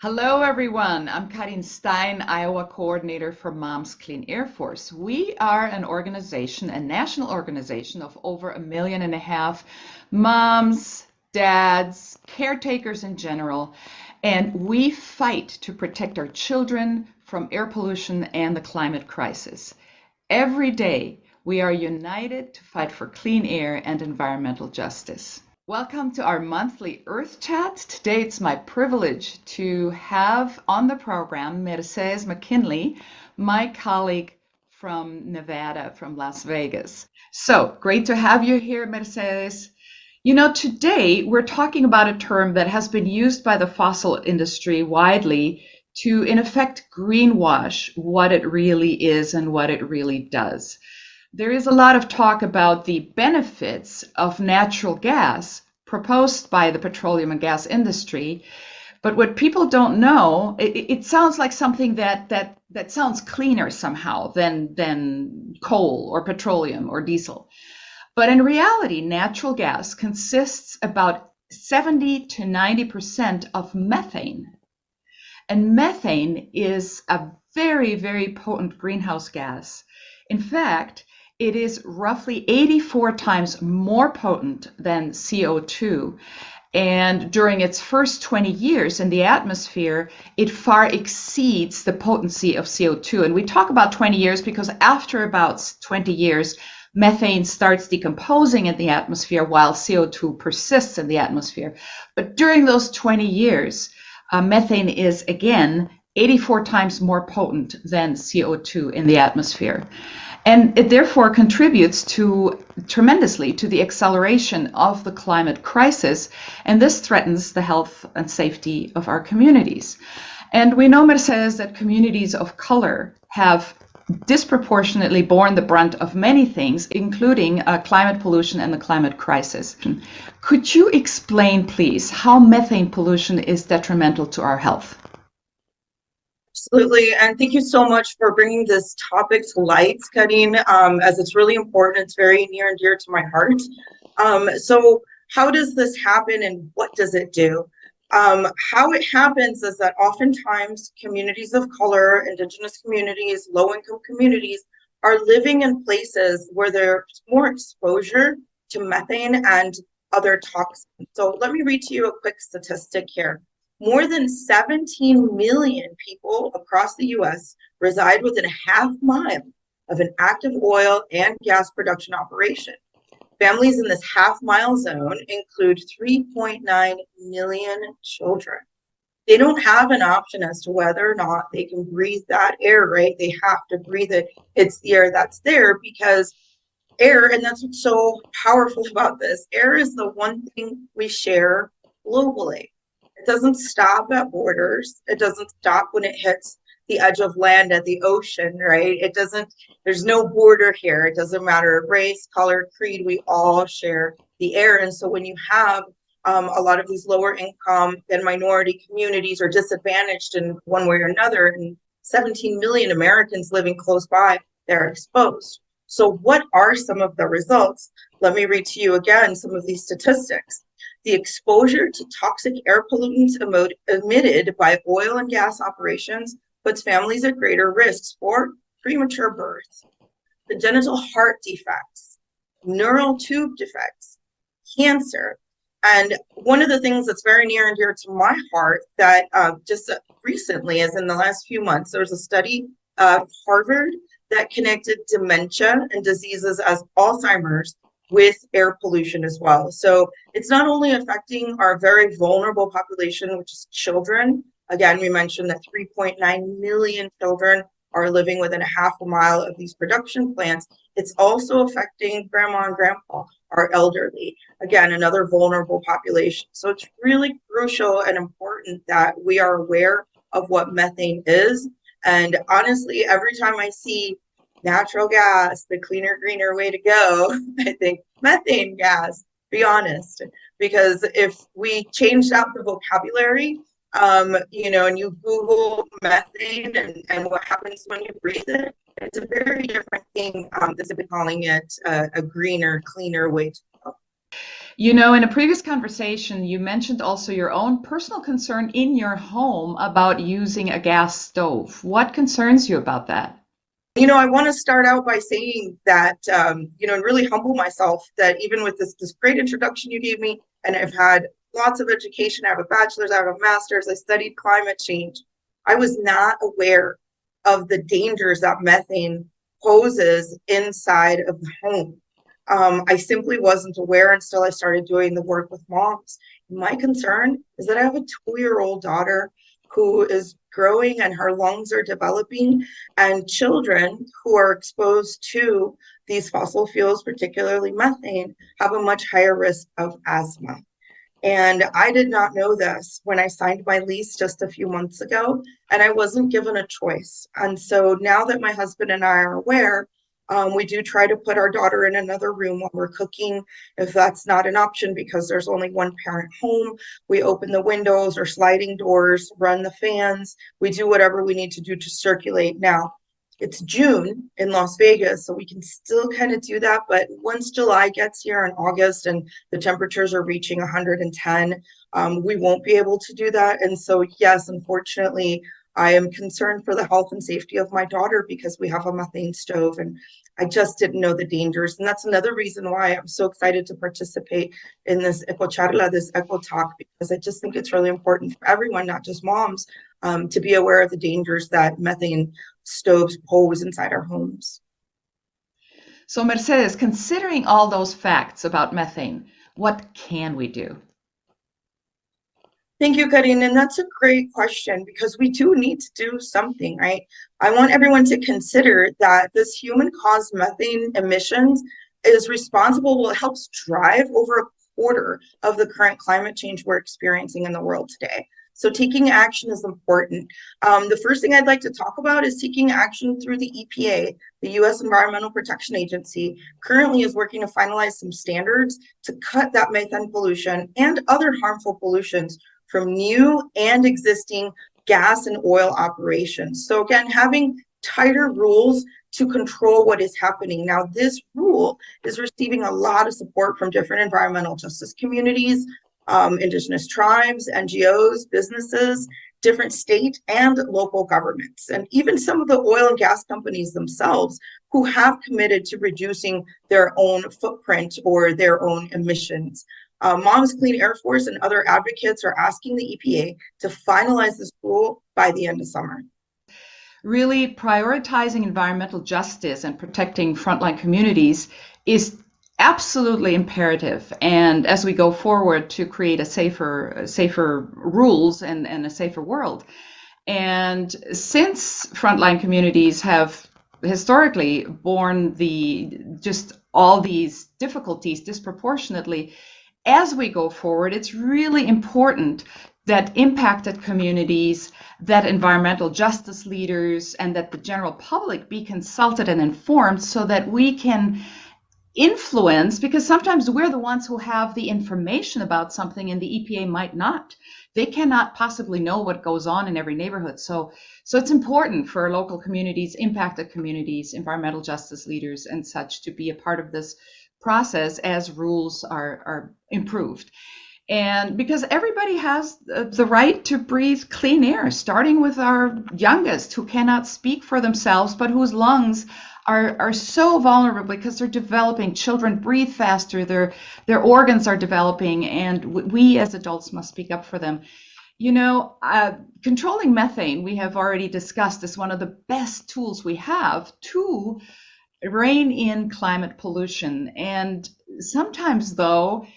Hello, everyone. I'm Karin Stein, Iowa coordinator for Moms Clean Air Force. We are an organization, a national organization of over 1.5 million moms, dads, caretakers in general, and we fight to protect our children from air pollution and the climate crisis. Every day, we are united to fight for clean air and environmental justice. Welcome to our monthly EarthChat. Today it's my privilege to have on the program McKinley, my colleague from Nevada, from Las Vegas. So great to have you here, Mercedes. Today we're talking about a term that has been used by the fossil industry widely to, in effect, greenwash what it really is and what it really does. There is a lot of talk about the benefits of natural gas proposed by the petroleum and gas industry, but what people don't know, it sounds like something that sounds cleaner somehow than coal or petroleum or diesel. But in reality, natural gas consists about 70 to 90% of methane. And methane is a very, very potent greenhouse gas. In fact, it is roughly 84 times more potent than CO2. And during its first 20 years in the atmosphere, it far exceeds the potency of CO2. And we talk about 20 years because after about 20 years, methane starts decomposing in the atmosphere while CO2 persists in the atmosphere. But during those 20 years, methane is again 84 times more potent than CO2 in the atmosphere. And it therefore contributes tremendously to the acceleration of the climate crisis, and this threatens the health and safety of our communities. And we know, Mercedes, that communities of color have disproportionately borne the brunt of many things, including climate pollution and the climate crisis. Could you explain, please, how methane pollution is detrimental to our health? Absolutely, and thank you so much for bringing this topic to light, Karin, as it's really important. It's very near and dear to my heart. So how does this happen and what does it do? How it happens is that oftentimes communities of color, indigenous communities, low-income communities are living in places where there's more exposure to methane and other toxins. So let me read to you a quick statistic here. More than 17 million people across the U.S. reside within a half-mile of an active oil and gas production operation. Families in this half-mile zone include 3.9 million children. They don't have an option as to whether or not they can breathe that air, right? They have to breathe it. It's the air that's there because air, and that's what's so powerful about this, air is the one thing we share globally. It doesn't stop at borders. It doesn't stop when it hits the edge of land at the ocean, right? There's no border here. It doesn't matter race, color, creed, we all share the air. And so when you have a lot of these lower income and minority communities are disadvantaged in one way or another, and 17 million Americans living close by, they're exposed. So what are some of the results? Let me read to you again some of these statistics. The exposure to toxic air pollutants emitted by oil and gas operations puts families at greater risks for premature birth, congenital heart defects, neural tube defects, cancer. And one of the things that's very near and dear to my heart that just recently, as in the last few months, there was a study at Harvard that connected dementia and diseases as Alzheimer's with air pollution as well. So it's not only affecting our very vulnerable population, which is children. Again, we mentioned that 3.9 million children are living within a half a mile of these production plants. It's also affecting grandma and grandpa, our elderly. Again, another vulnerable population. So it's really crucial and important that we are aware of what methane is. And honestly, every time I see natural gas, the cleaner, greener way to go, I think methane gas, be honest. Because if we changed out the vocabulary, and you Google methane and what happens when you breathe it, it's a very different thing than calling it a greener, cleaner way to go. You know, in a previous conversation, you mentioned also your own personal concern in your home about using a gas stove. What concerns you about that? I want to start out by saying that, and really humble myself that even with this great introduction you gave me, and I've had lots of education, I have a bachelor's, I have a master's, I studied climate change. I was not aware of the dangers that methane poses inside of the home. I simply wasn't aware until I started doing the work with moms. My concern is that I have a 2-year-old daughter who is growing and her lungs are developing, and children who are exposed to these fossil fuels, particularly methane, have a much higher risk of asthma. And I did not know this when I signed my lease just a few months ago, and I wasn't given a choice. And so now that my husband and I are aware, we do try to put our daughter in another room while we're cooking. If that's not an option because there's only one parent home, we open the windows or sliding doors, run the fans. We do whatever we need to do to circulate. Now, it's June in Las Vegas, so we can still kind of do that. But once July gets here in August and the temperatures are reaching 110, we won't be able to do that. And so, yes, unfortunately, I am concerned for the health and safety of my daughter because we have a methane stove and I just didn't know the dangers. And that's another reason why I'm so excited to participate in this EcoCharla, this Eco Talk, because I just think it's really important for everyone, not just moms, to be aware of the dangers that methane stoves pose inside our homes. So, Mercedes, considering all those facts about methane, what can we do? Thank you, Karin. And that's a great question because we do need to do something, right? I want everyone to consider that this human-caused methane emissions is responsible, well, it helps drive over a quarter of the current climate change we're experiencing in the world today. So taking action is important. The first thing I'd like to talk about is taking action through the EPA. The U.S. Environmental Protection Agency currently is working to finalize some standards to cut that methane pollution and other harmful pollutions from new and existing gas and oil operations. So again, having tighter rules to control what is happening. Now, this rule is receiving a lot of support from different environmental justice communities, indigenous tribes, NGOs, businesses, different state and local governments, and even some of the oil and gas companies themselves who have committed to reducing their own footprint or their own emissions. Moms Clean Air Force and other advocates are asking the EPA to finalize this rule by the end of summer. Really prioritizing environmental justice and protecting frontline communities is absolutely imperative. And as we go forward to create a safer rules and a safer world. And since frontline communities have historically borne just all these difficulties disproportionately, as we go forward, it's really important that impacted communities, that environmental justice leaders, and that the general public be consulted and informed so that we can influence, because sometimes we're the ones who have the information about something and the EPA might not. They cannot possibly know what goes on in every neighborhood. So it's important for local communities, impacted communities, environmental justice leaders and such to be a part of this process as rules are improved. And because everybody has the right to breathe clean air, starting with our youngest who cannot speak for themselves, but whose lungs are so vulnerable because they're developing. Children breathe faster, their organs are developing, and we as adults must speak up for them. Controlling methane, we have already discussed, is one of the best tools we have to rein in climate pollution. And sometimes, though,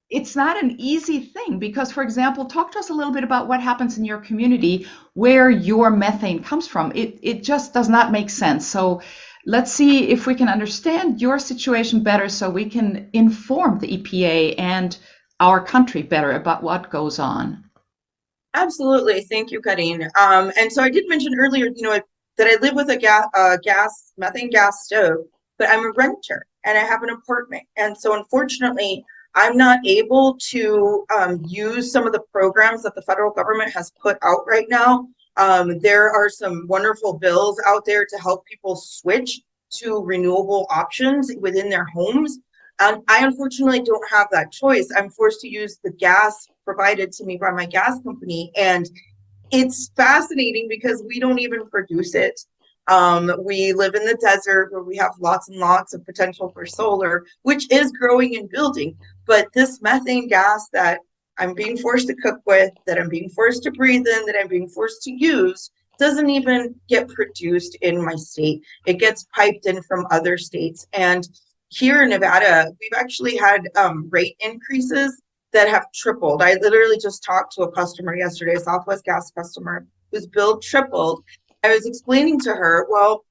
it's not an easy thing because, for example, talk to us a little bit about what happens in your community where your methane comes from. It just does not make sense. So let's see if we can understand your situation better so we can inform the EPA and our country better about what goes on. Absolutely. Thank you, Karin. And so I did mention earlier, that I live with a methane gas stove, but I'm a renter and I have an apartment. And so unfortunately, I'm not able to use some of the programs that the federal government has put out right now. There are some wonderful bills out there to help people switch to renewable options within their homes. I unfortunately don't have that choice. I'm forced to use the gas provided to me by my gas company. And it's fascinating because we don't even produce it. We live in the desert where we have lots and lots of potential for solar, which is growing and building. But this methane gas that I'm being forced to cook with, that I'm being forced to breathe in, that I'm being forced to use, doesn't even get produced in my state. It gets piped in from other states. And here in Nevada, we've actually had rate increases that have tripled. I literally just talked to a customer yesterday, a Southwest Gas customer, whose bill tripled. I was explaining to her, well,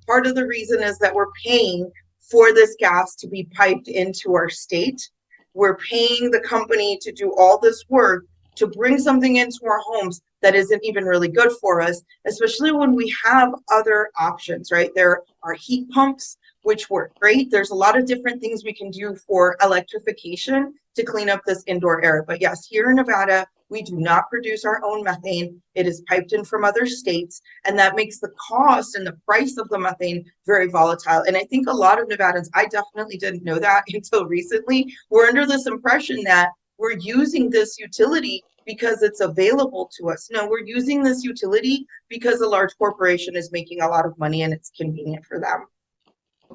part of the reason is that we're paying for this gas to be piped into our state. We're paying the company to do all this work to bring something into our homes that isn't even really good for us, especially when we have other options, right? There are heat pumps, which work great. There's a lot of different things we can do for electrification to clean up this indoor air. But yes, here in Nevada, we do not produce our own methane. It is piped in from other states, and that makes the cost and the price of the methane very volatile. And I think a lot of Nevadans, I definitely didn't know that until recently, were under this impression that we're using this utility because it's available to us. No, we're using this utility because a large corporation is making a lot of money and it's convenient for them.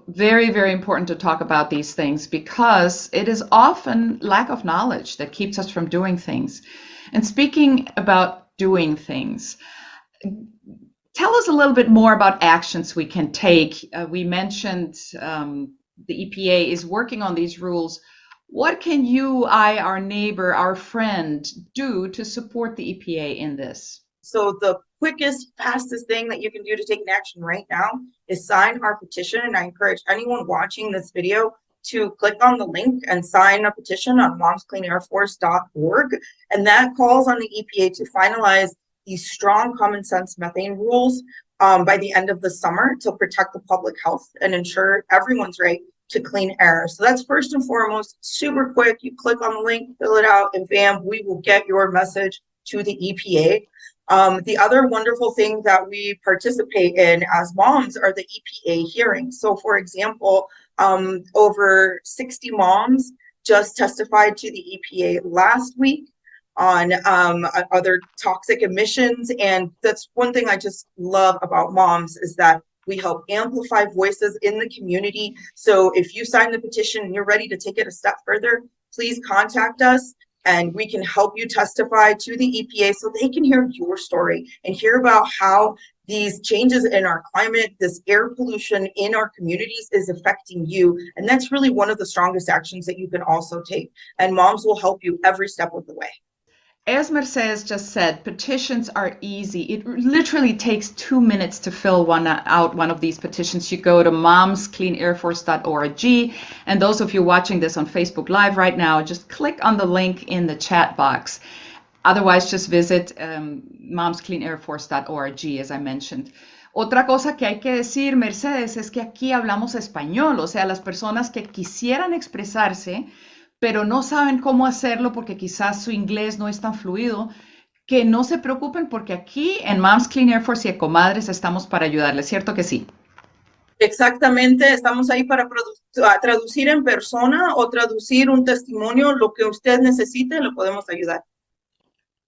Very, very important to talk about these things because it is often lack of knowledge that keeps us from doing things. And speaking about doing things, tell us a little bit more about actions we can take. We mentioned the EPA is working on these rules. What can you, our neighbor, our friend do to support the EPA in this? So the quickest, fastest thing that you can do to take an action right now is sign our petition. And I encourage anyone watching this video to click on the link and sign a petition on momscleanairforce.org. And that calls on the EPA to finalize these strong common sense methane rules by the end of the summer to protect the public health and ensure everyone's right to clean air. So that's first and foremost, super quick. You click on the link, fill it out, and bam, we will get your message to the EPA. The other wonderful thing that we participate in as moms are the EPA hearings. So for example, over 60 moms just testified to the EPA last week on other toxic emissions. And that's one thing I just love about moms is that we help amplify voices in the community. So if you sign the petition and you're ready to take it a step further, please contact us and we can help you testify to the EPA so they can hear your story and hear about how these changes in our climate, this air pollution in our communities is affecting you. And that's really one of the strongest actions that you can also take. And moms will help you every step of the way. As Mercedes just said, petitions are easy. It literally takes 2 minutes to fill one of these petitions. You go to momscleanairforce.org, and those of you watching this on Facebook Live right now, just click on the link in the chat box. Otherwise, just visit momscleanairforce.org, as I mentioned. Otra cosa que hay que decir, Mercedes, es que aquí hablamos español, o sea, las personas que quisieran expresarse, pero no saben cómo hacerlo porque quizás su inglés no es tan fluido, que no se preocupen porque aquí en Moms Clean Air Force y Ecomadres estamos para ayudarles, ¿cierto que sí? Exactamente, estamos ahí para traducir en persona o traducir un testimonio, lo que usted necesite, lo podemos ayudar.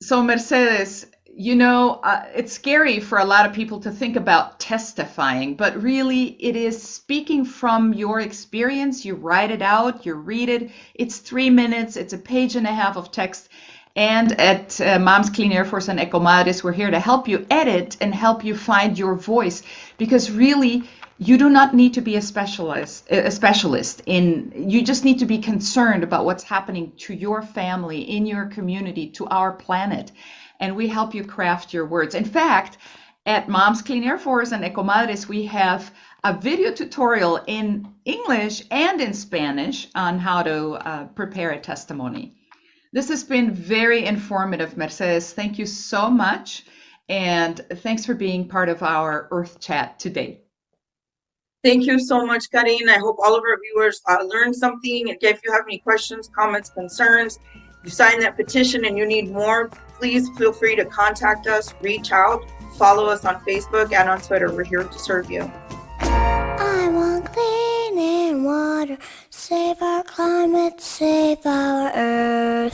So Mercedes, you know, it's scary for a lot of people to think about testifying, but really it is speaking from your experience. You write it out, you read it. It's 3 minutes. It's a page and a half of text. And at Moms Clean Air Force and Ecomadres, we're here to help you edit and help you find your voice, because really you do not need to be a specialist you just need to be concerned about what's happening to your family, in your community, to our planet. And we help you craft your words. In fact, at Moms Clean Air Force and Ecomadres, we have a video tutorial in English and in Spanish on how to prepare a testimony. This has been very informative, Mercedes. Thank you so much. And thanks for being part of our EarthChat today. Thank you so much, Karin. I hope all of our viewers learned something. Again, if you have any questions, comments, concerns, you sign that petition and you need more, please feel free to contact us, reach out, follow us on Facebook and on Twitter. We're here to serve you. I want clean air, water. water, save our climate, save our earth.